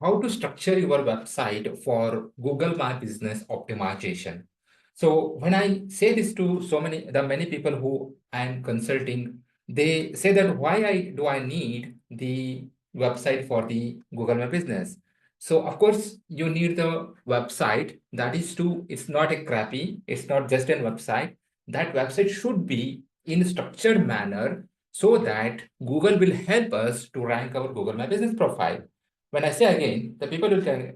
how to structure your website for Google My Business optimization. So when I say this to the many people who I am consulting, they say that do I need the website for the Google My Business? So of course you need the website. That is to, it's not a crappy, it's not just a website. That website should be in structured manner so that Google will help us to rank our Google My Business profile. When I say again, the people will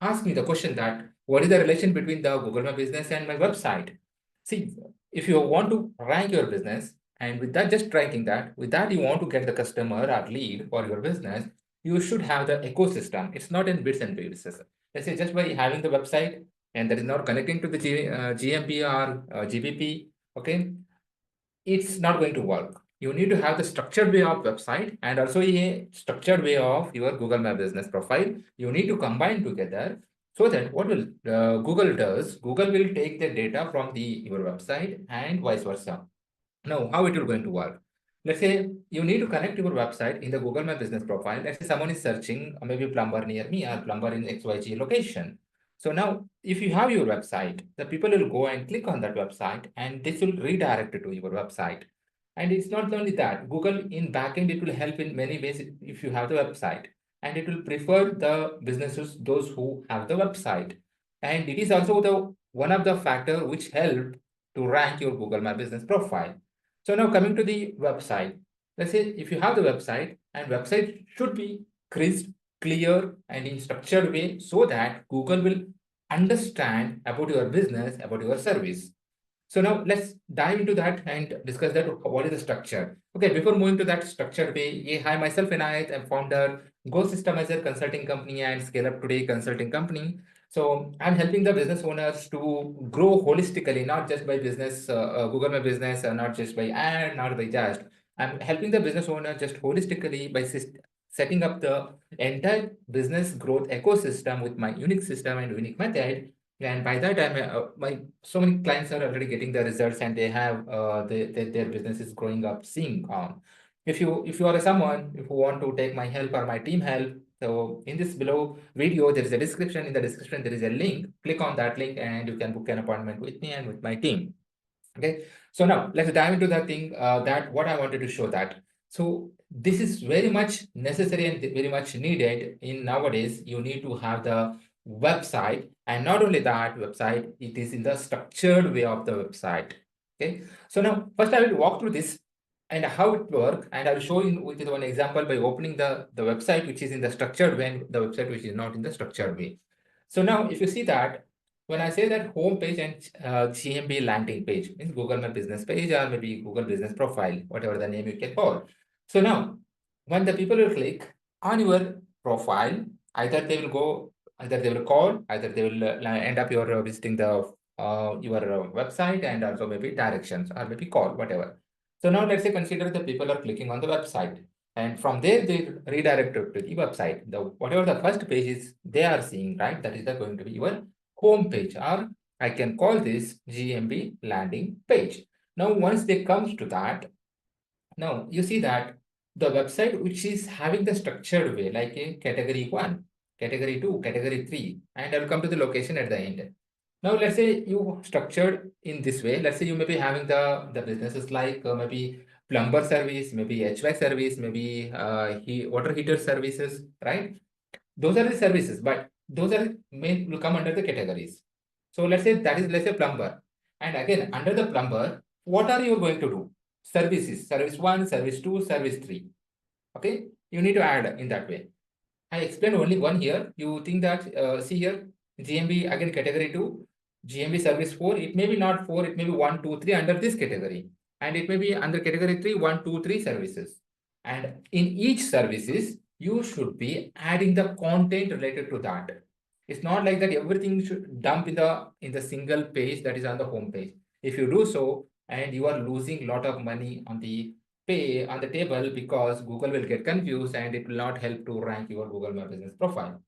ask me the question that what is the relation between the Google My Business and my website? See, if you want to rank your business, and with that, just ranking that, with that, you want to get the customer or lead for your business, you should have the ecosystem. It's not in bits and pieces. Let's say just by having the website and that is not connecting to the GMP or GBP, okay, it's not going to work. You need to have the structured way of website and also a structured way of your Google My Business profile. You need to combine together so that what will Google does, Google will take the data from the your website and vice versa. Now, how it will going to work? Let's say you need to connect your website in the Google My Business profile. Let's say someone is searching maybe plumber near me or plumber in XYG location. So now, if you have your website, the people will go and click on that website and this will redirect to your website. And it's not only that, Google in backend, it will help in many ways if you have the website. And it will prefer the businesses, those who have the website. And it is also the one of the factor which help to rank your Google My Business profile. So now coming to the website, let's say if you have the website and website should be crisp, clear and in structured way so that Google will understand about your business, about your service. So now let's dive into that and discuss that what is the structure. Okay, before moving to that structured way, yeah, hi, myself Inayat, I'm founder, Go Systemizer Consulting Company and Scale Up Today Consulting Company. So I'm helping the business owners to grow holistically, not just by business, Google My Business, not just by ad, not by just. I'm helping the business owner just holistically by setting up the entire business growth ecosystem with my unique system and unique method. And by that time, my so many clients are already getting the results, and they have their business is growing up. Seeing if you are someone who want to take my help or my team help, so in this below video there is a description. In the description there is a link. Click on that link, and you can book an appointment with me and with my team. Okay, so now let's dive into that thing that what I wanted to show that. So this is very much necessary and very much needed in nowadays. You need to have the website, and not only that website, it is in the structured way of the website. Okay, so now first I will walk through this and how it works, and I will show you with one example by opening the website which is in the structured way and the website which is not in the structured way. So now if you see that when I say that home page and GMB landing page, means Google My Business page or maybe Google Business Profile, whatever the name you can call. So now, when the people will click on your profile, either they will go, either they will call, either they will end up your visiting the your website and also maybe directions or maybe call, whatever. So now let's say consider the people are clicking on the website, and from there they redirect to the website. The whatever the first page is they are seeing, right? That is going to be your home page, or I can call this GMB landing page. Now, once they comes to that, now you see that the website which is having the structured way, like a category 1, category 2, category 3, and I'll come to the location at the end. Now, let's say you structured in this way. Let's say you may be having the businesses like maybe plumber service, maybe HVAC service, maybe water heater services, right? Those are the services, but those are main will come under the categories. So let's say that is, let's say, plumber. And again, under the plumber, what are you going to do? Services, service 1, service 2, service 3. Okay, you need to add in that way. I explained only one here. You think that, see here, GMB again category 2, GMB service 4, it may be not 4, it may be 1, 2, 3 under this category. And it may be under category 3, 1, 2, 3 services. And in each services, you should be adding the content related to that. It's not like that everything should dump in the single page that is on the home page. If you do so, and you are losing a lot of money on the pay on the table, because Google will get confused and it will not help to rank your Google My Business profile.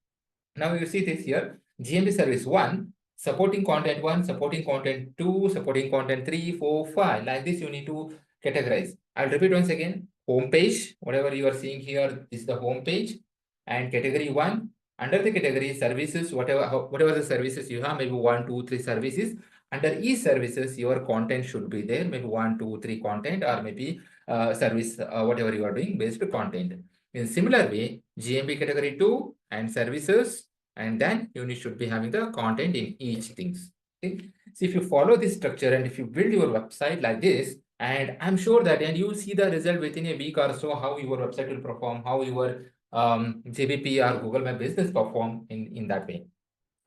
Now you see this here, GMB service 1, supporting content 1, supporting content 2, supporting content 3, 4, 5. Like this, you need to categorize. I'll repeat once again. Home page, whatever you are seeing here, this is the home page. And category 1, Under the category services, whatever the services you have, maybe one, two, three services. Under each services, your content should be there. Maybe one, two, three content, or maybe service, whatever you are doing based content. In similar way, GMP category 2 and services, and then you should be having the content in each things. Okay. So if you follow this structure and if you build your website like this, and I'm sure that, and you see the result within a week or so, how your website will perform, how your JBP or Google My Business perform in that way.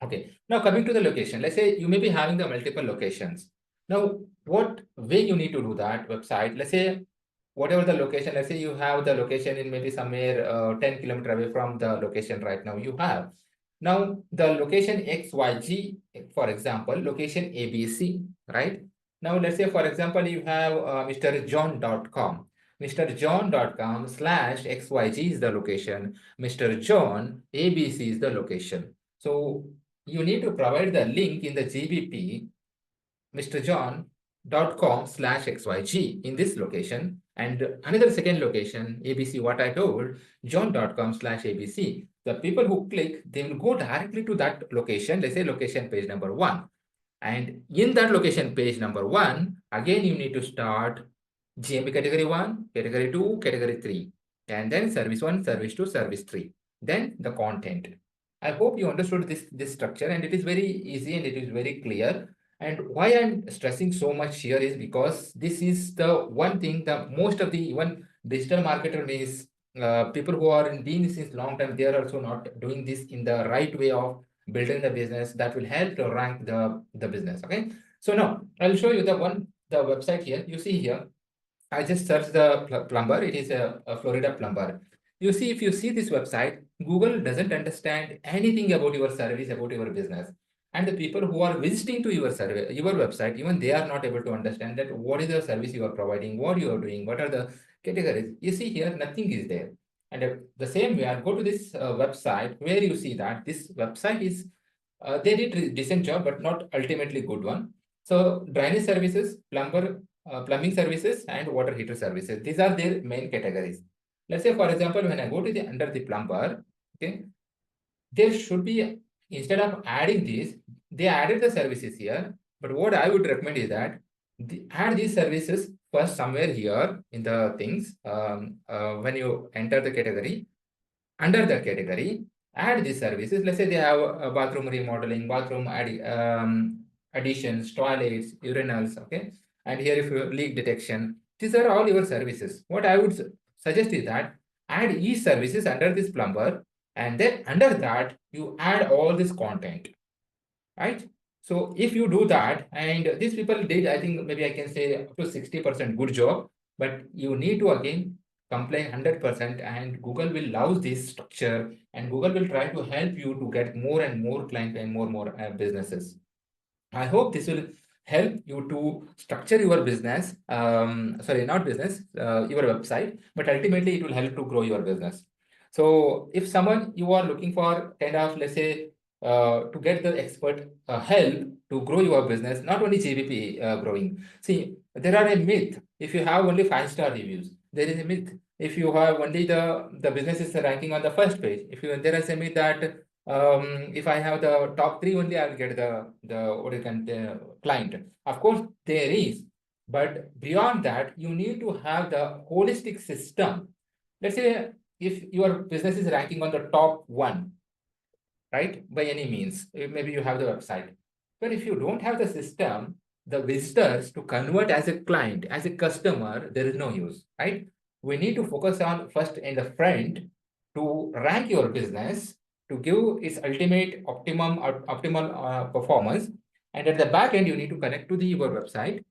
Okay. Now coming to the location, let's say you may be having the multiple locations. Now, what way you need to do that website? Let's say whatever the location, let's say you have the location in maybe somewhere 10 kilometer away from the location right now you have. Now, the location XYG, for example, location ABC, right? Now, let's say, for example, you have mrjohn.com. mrjohn.com slash XYG is the location. Mr. John ABC is the location. So you need to provide the link in the GBP mrjohn.com slash XYG in this location, and another second location, ABC, what I told, john.com slash ABC. The people who click, they will go directly to that location, let's say location page number 1. And in that location page number 1, again, you need to start GMP category 1, category 2, category 3, and then service 1, service 2, service 3. Then the content. I hope you understood this structure, and it is very easy and it is very clear. And why I'm stressing so much here is because this is the one thing that most of the even digital marketer means people who are in doing this since long time, they are also not doing this in the right way of building the business that will help to rank the business. Okay. So now I'll show you the website here. You see here, I just searched the plumber. It is a Florida plumber. You see, if you see this website, Google doesn't understand anything about your service, about your business. And the people who are visiting to your survey, your website, even they are not able to understand that what is the service you are providing, what you are doing, what are the categories. You see here, nothing is there. And the same way, I'll go to this website where you see that this website is, they did a decent job, but not ultimately good one. So drainage services, plumbing services, and water heater services. These are their main categories. Let's say, for example, when I go to the under the plumber, okay, there should be, instead of adding these, they added the services here. But what I would recommend is that add these services first somewhere here in the things. When you enter the category, under the category, add these services. Let's say they have a bathroom remodeling, bathroom additions, toilets, urinals, okay? And here if you leak detection, these are all your services. What I would suggest is that add each services under this plumber, and then under that, you add all this content, right? So if you do that, and these people did, I think maybe I can say up to 60% good job, but you need to again complain 100%, and Google will love this structure, and Google will try to help you to get more and more clients and more businesses. I hope this will help you to structure your business. Sorry, not business, your website, but ultimately it will help to grow your business. So if someone you are looking for kind of, let's say, to get the expert help to grow your business, not only GBP growing. See, there are a myth. If you have only 5-star reviews, there is a myth. If you have only the business is ranking on the first page, there is a myth that if I have the top 3 only, I'll get the what you can client. Of course, there is, but beyond that, you need to have the holistic system. Let's say if your business is ranking on the top 1, right? By any means, maybe you have the website, but if you don't have the system, the visitors to convert as a client, as a customer, there is no use, right? We need to focus on first in the front to rank your business, to give its ultimate optimal performance. And at the back end, you need to connect to your website.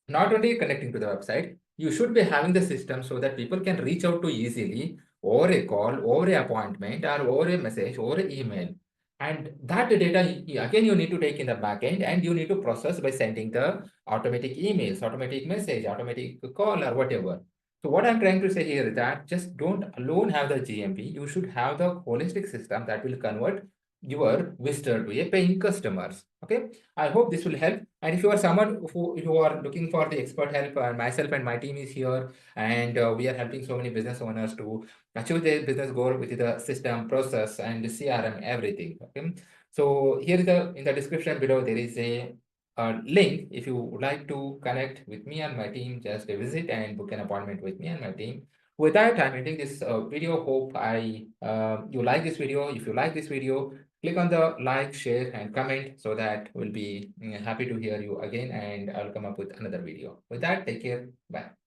Not only connecting to the website, you should be having the system so that people can reach out to easily over a call, over an appointment, or over a message, over an email. And that data, again, you need to take in the back end, and you need to process by sending the automatic emails, automatic message, automatic call, or whatever. So what I'm trying to say here is that just don't alone have the GMP. You should have the holistic system that will convert your visitor to a paying customers. Okay, I hope this will help. And if you are someone who are looking for the expert help, myself and my team is here, and we are helping so many business owners to achieve their business goal with the system, process, and the CRM, everything. Okay, so here is the in the description below there is a link. If you would like to connect with me and my team, just visit and book an appointment with me and my team. With that, I'm ending this video. Hope I you like this video. If you like this video, click on the like, share, and comment so that we'll be happy to hear you again, and I'll come up with another video. With that, take care. Bye.